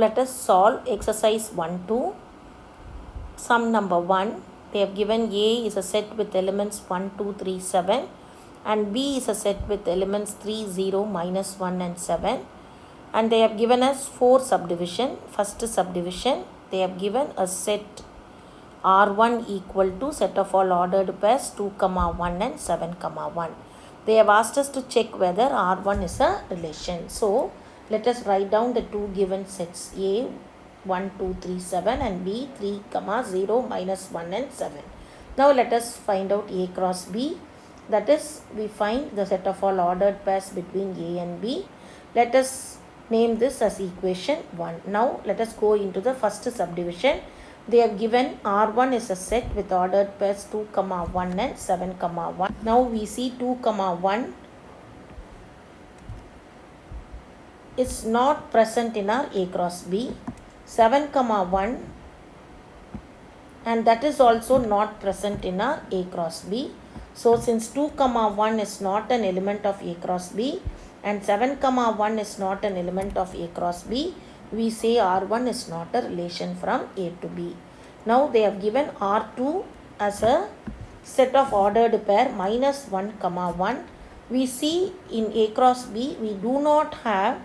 let us solve exercise 1-2. Sum number 1. They have given A is a set with elements 1, 2, 3, 7 and B is a set with elements 3, 0, minus 1 and 7. And they have given us 4 subdivision. First subdivision, they have given a set R1 equal to set of all ordered pairs 2, 1 and 7, 1. They have asked us to check whether R1 is a relation. So, let us write down the two given sets A 1, 2, 3, 7 and B 3, 0, minus 1 and 7. Now, let us find out A cross B. That is, we find the set of all ordered pairs between A and B. Let us name this as equation 1. Now, let us go into the first subdivision. They have given R1 is a set with ordered pairs 2, 1 and 7, 1. Now, we see 2, 1 is not present in our A cross B. 7, 1 and that is also not present in our A cross B. So, since 2, 1 is not an element of A cross B and 7, 1 is not an element of A cross B, we say R1 is not a relation from A to B. Now, they have given R2 as a set of ordered pair minus 1, 1. We see in A cross B, we do not have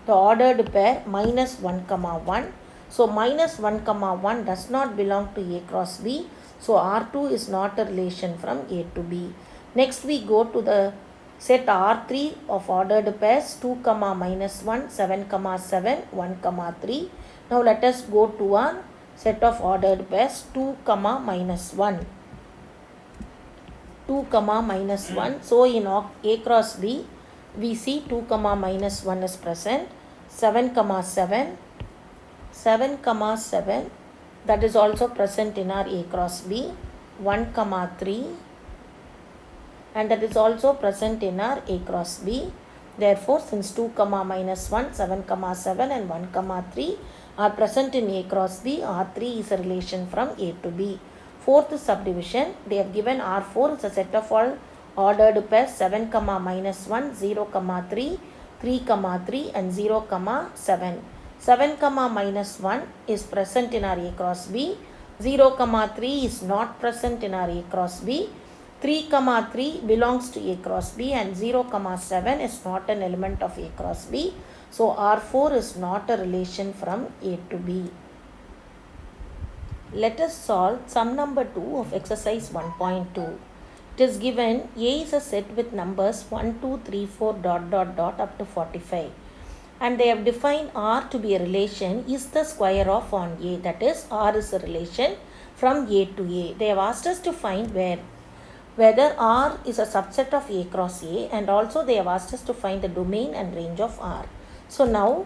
the ordered pair minus 1, 1. So, minus 1, 1 does not belong to A cross B. So, R2 is not a relation from A to B. Next, we go to the set R3 of ordered pairs 2, minus 1, 7, 7, 1, 3. Now, let us go to our set of ordered pairs 2, minus 1. 2, minus 1. So, in A cross B, we see 2, minus 1 is present. 7, 7. 7, 7. That is also present in our A cross B. 1, 3. And that is also present in our A cross B. Therefore, since 2, minus 1, 7, 7 and 1, 3 are present in A cross B, R3 is a relation from A to B. Fourth subdivision, they have given R4 is a set of all ordered pairs 7, minus 1, 0, 3, 3, 3 and 0, 7. 7, minus 1 is present in our A cross B. 0, 3 is not present in our A cross B. 3, 3 belongs to A cross B and 0, 7 is not an element of A cross B. So, R4 is not a relation from A to B. Let us solve sum number 2 of exercise 1.2. It is given A is a set with numbers 1, 2, 3, 4, up to 45. And they have defined R to be a relation is the square of on A. That is, R is a relation from A to A. They have asked us to find whether R is a subset of A cross A, and also they have asked us to find the domain and range of R. So now,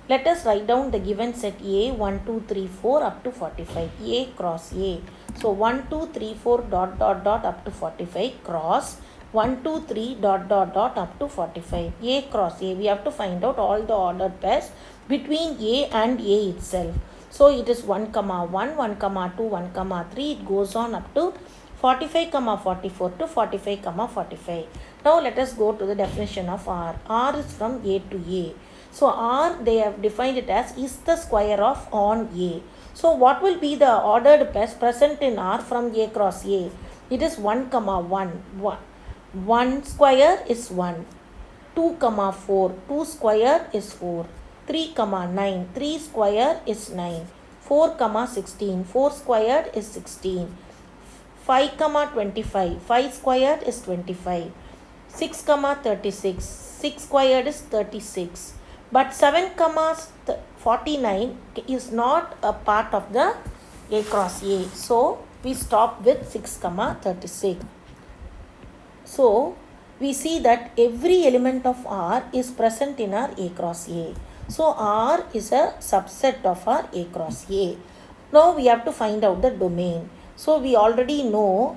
let us write down the given set A 1, 2, 3, 4 up to 45. A cross A. So 1, 2, 3, 4 up to 45 cross 1, 2, 3 up to 45. A cross A. We have to find out all the ordered pairs between A and A itself. So it is 1, 1, 1, 2, 1, 3. It goes on up to 45, 44 to 45, 45. Now let us go to the definition of R. R is from A to A. So R, they have defined it as is the square of on A. So what will be the ordered pairs present in R from A cross A? It is 1, 1. 1 square is 1. 2, 4. 2 square is 4. 3, 9. 3 square is 9. 4, 16. 4 squared is 16. 5, 25. 5 squared is 25. 6, 36. 6 squared is 36. But 7, 49 is not a part of the A cross A. So, we stop with 6, 36. So, we see that every element of R is present in our A cross A. So, R is a subset of our A cross A. Now, we have to find out the domain. So, we already know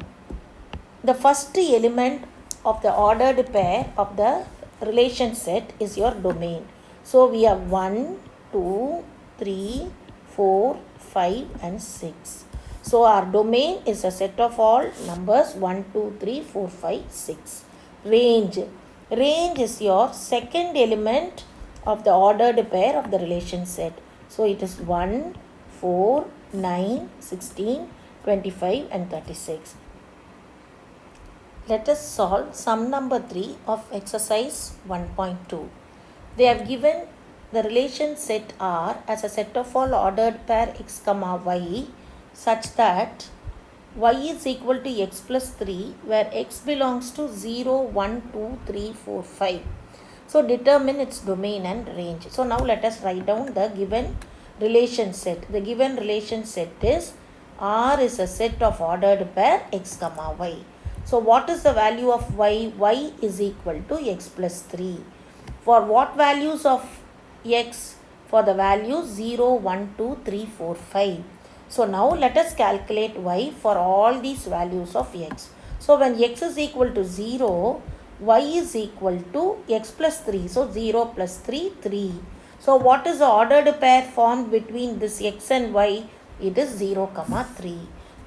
the first element of the ordered pair of the relation set is your domain. So, we have 1, 2, 3, 4, 5 and 6. So, our domain is a set of all numbers 1, 2, 3, 4, 5, 6. Range. Range is your second element of the ordered pair of the relation set. So it is 1, 4, 9, 16, 25 and 36. Let us solve sum number 3 of exercise 1.2. They have given the relation set R as a set of all ordered pair x comma y such that y is equal to x plus 3 where x belongs to 0, 1, 2, 3, 4, 5. So determine its domain and range. So now let us write down the given relation set. The given relation set is R is a set of ordered pair x comma y. So what is the value of y? Y is equal to x plus 3. For what values of x? For the values 0, 1, 2, 3, 4, 5. So now let us calculate y for all these values of x. So when x is equal to 0, y is equal to x plus 3. So 0 plus 3, 3. So what is the ordered pair formed between this x and y? It is 0, 3.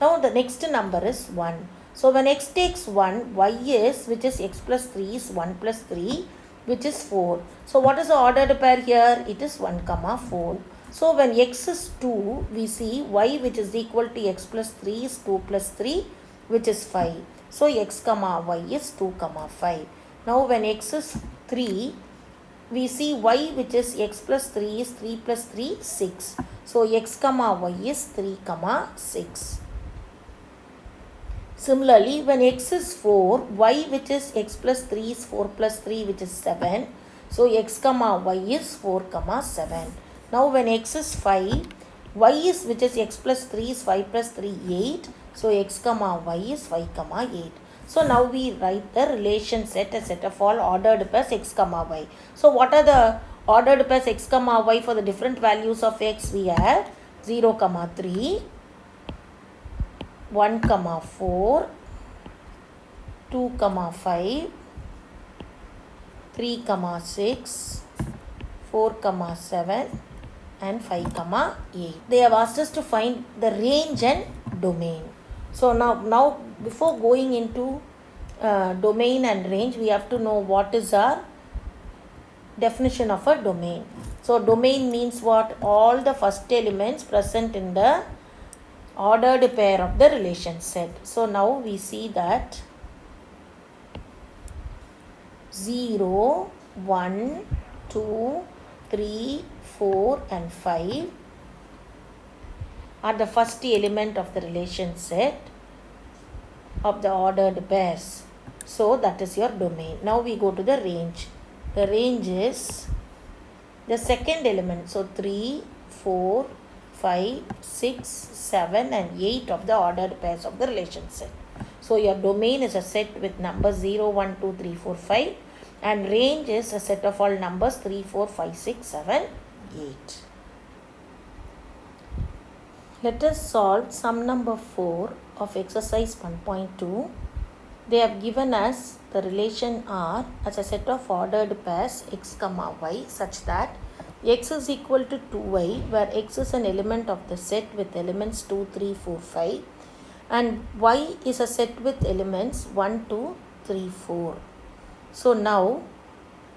Now the next number is 1. So when x takes 1, y is, which is x plus 3 is 1 plus 3, which is 4. So what is the ordered pair here? It is 1, 4. So when x is 2, we see y which is equal to x plus 3 is 2 plus 3, which is 5. So x comma y is 2, 5. Now when x is 3, we see y which is x plus 3 is 3 plus 3, 6. So x comma y is 3, 6. Similarly, when x is 4, y which is x plus 3 is 4 plus 3, which is 7. So x comma y is 4, 7. Now when x is 5, y is, which is x plus 3 is 5 plus 3, 8. So x comma y is 5, 8. So now we write the relation set, a set of all ordered pairs x comma y. So what are the ordered pairs x comma y for the different values of x? We have 0, 3. 1, 4, 2, 5, 3, 6, 4, 7 and 5, 8. They have asked us to find the range and domain. So now before going into domain and range, we have to know what is our definition of a domain. So domain means what? All the first elements present in the ordered pair of the relation set. So now we see that 0, 1, 2, 3, 4 and 5 are the first element of the relation set of the ordered pairs. So that is your domain. Now we go to the range. The range is the second element. So 3, 4, 5, 6, 7 and 8 of the ordered pairs of the relation set. So your domain is a set with numbers 0, 1, 2, 3, 4, 5 and range is a set of all numbers 3, 4, 5, 6, 7, 8. Let us solve sum number 4 of exercise 1.2. They have given us the relation R as a set of ordered pairs x comma y such that x is equal to 2y where x is an element of the set with elements 2, 3, 4, 5 and y is a set with elements 1, 2, 3, 4. So now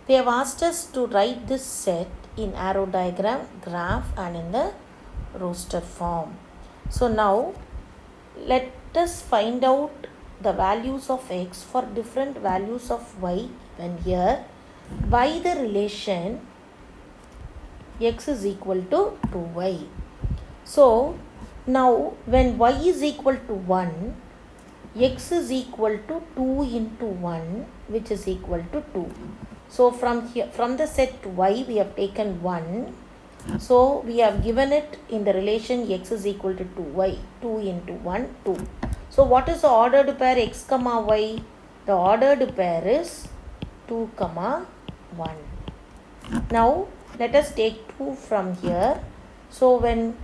they have asked us to write this set in arrow diagram, graph and in the roster form. So now let us find out the values of x for different values of y when here by the relation x is equal to 2y. So now when y is equal to 1, x is equal to 2 into 1 which is equal to 2. So from here, from the set y we have taken 1. So we have given it in the relation x is equal to 2y. 2 into 1, 2. So what is the ordered pair x comma y? The ordered pair is 2, 1. Now let us take 2 from here. So when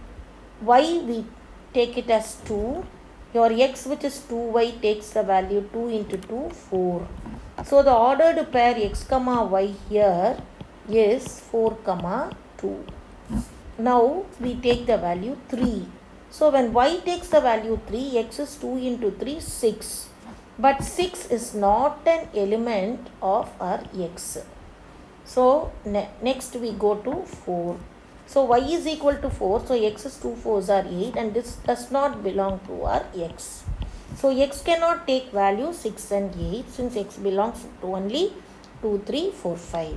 y we take it as 2, your x which is 2y takes the value 2 into 2, 4. So the ordered pair x comma y here is 4, 2. Now we take the value 3. So when y takes the value 3, x is 2 into 3, 6. But 6 is not an element of our x. So next we go to 4. So y is equal to 4. So x is 2 4s are 8, and this does not belong to our x. So x cannot take value 6 and 8 since x belongs to only 2, 3, 4, 5.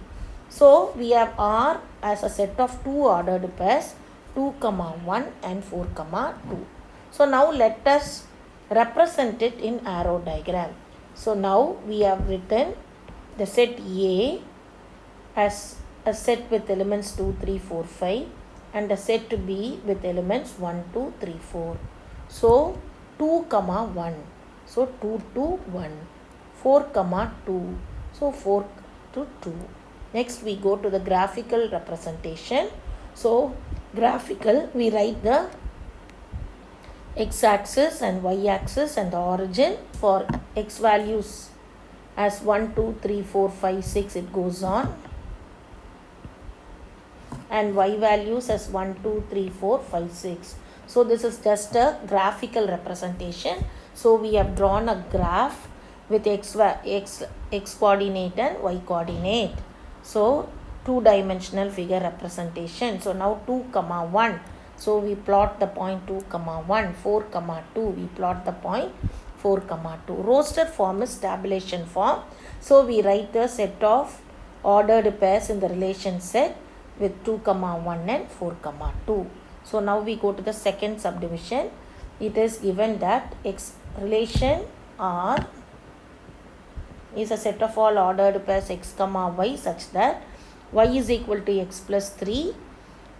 So we have R as a set of two ordered pairs 2, 1 and 4, 2. So now let us represent it in arrow diagram. So now we have written the set A as a set with elements 2, 3, 4, 5 and the set B with elements 1, 2, 3, 4. So 2, 1. So 2 to 1. 4, 2. So 4 to 2. Next we go to the graphical representation. So graphical, we write the x-axis and y-axis and the origin for x values as 1, 2, 3, 4, 5, 6 it goes on, and y values as 1, 2, 3, 4, 5, 6. So this is just a graphical representation. So we have drawn a graph with x coordinate and y coordinate. So two-dimensional figure representation. So now 2, 1. So we plot the point 2, 1. 4, 2. We plot the point 4, 2. Roster form is tabulation form. So we write the set of ordered pairs in the relation set with 2, 1 and 4, 2. So now we go to the second subdivision. It is given that x relation R is a set of all ordered pairs x, y such that y is equal to x plus 3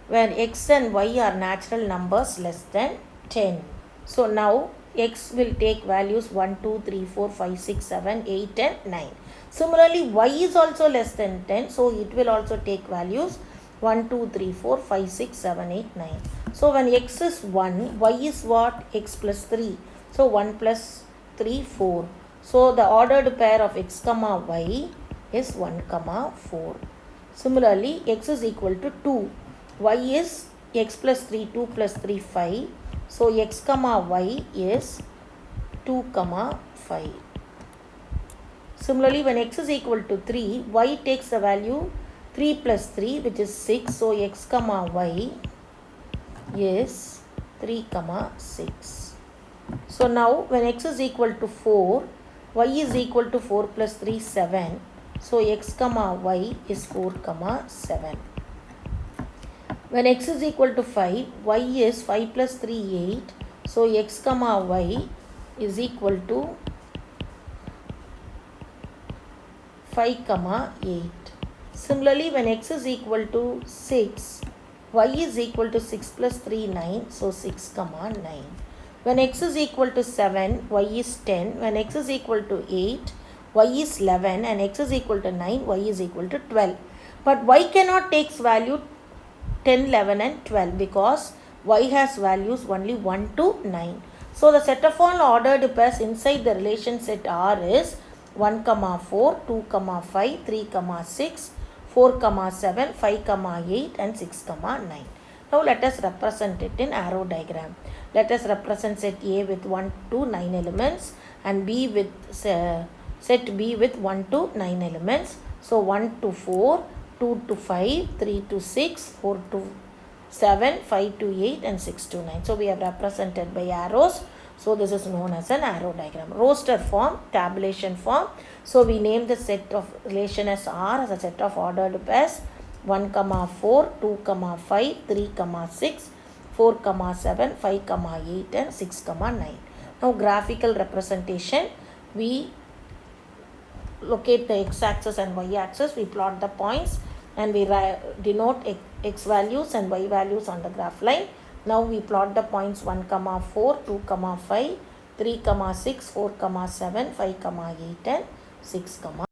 where x and y are natural numbers less than 10. So now x will take values 1, 2, 3, 4, 5, 6, 7, 8 and 9. Similarly, y is also less than 10. So it will also take values 1, 2, 3, 4, 5, 6, 7, 8, 9. So when x is 1, y is what? X plus 3. So 1 plus 3, 4. So the ordered pair of x, y is 1, 4. Similarly, x is equal to 2. Y is x plus 3, 2 plus 3, 5. So x, y is 2, 5. Similarly, when x is equal to 3, y takes the value 3 plus 3 which is 6. So x, y is 3, 6. So now when x is equal to 4, y is equal to 4 plus 3, 7. So x, y is 4, 7. When x is equal to 5, y is 5 plus 3, 8. So x, y is equal to 5, 8. Similarly, when x is equal to 6, y is equal to 6 plus 3, 9. So 6, 9. When x is equal to 7, y is 10. When x is equal to 8, y is 11. And x is equal to 9, y is equal to 12. But y cannot take value 10, 11 and 12 because y has values only 1 to 9. So the set of all ordered pairs inside the relation set R is 1, 4, 2, 5, 3, 6, 4, 7, 5, 8 and 6, 9. Now let us represent it in arrow diagram. Let us represent set A with 1 to 9 elements and B with set B with 1 to 9 elements. So 1 to 4, 2 to 5, 3 to 6, 4 to 7, 5 to 8 and 6 to 9. So we have represented by arrows. So this is known as an arrow diagram. Roster form, tabulation form. So we name the set of relation as R as a set of ordered pairs 1, 4, 2, 5, 3, 6, 4, 7, 5, 8 and 6, 9. Now graphical representation. We locate the x-axis and y-axis. We plot the points and we denote x values and y values on the graph line. Now we plot the points 1, 4, 2, 5, 3, 6, 4, 7, 5, 8 and 6, 9.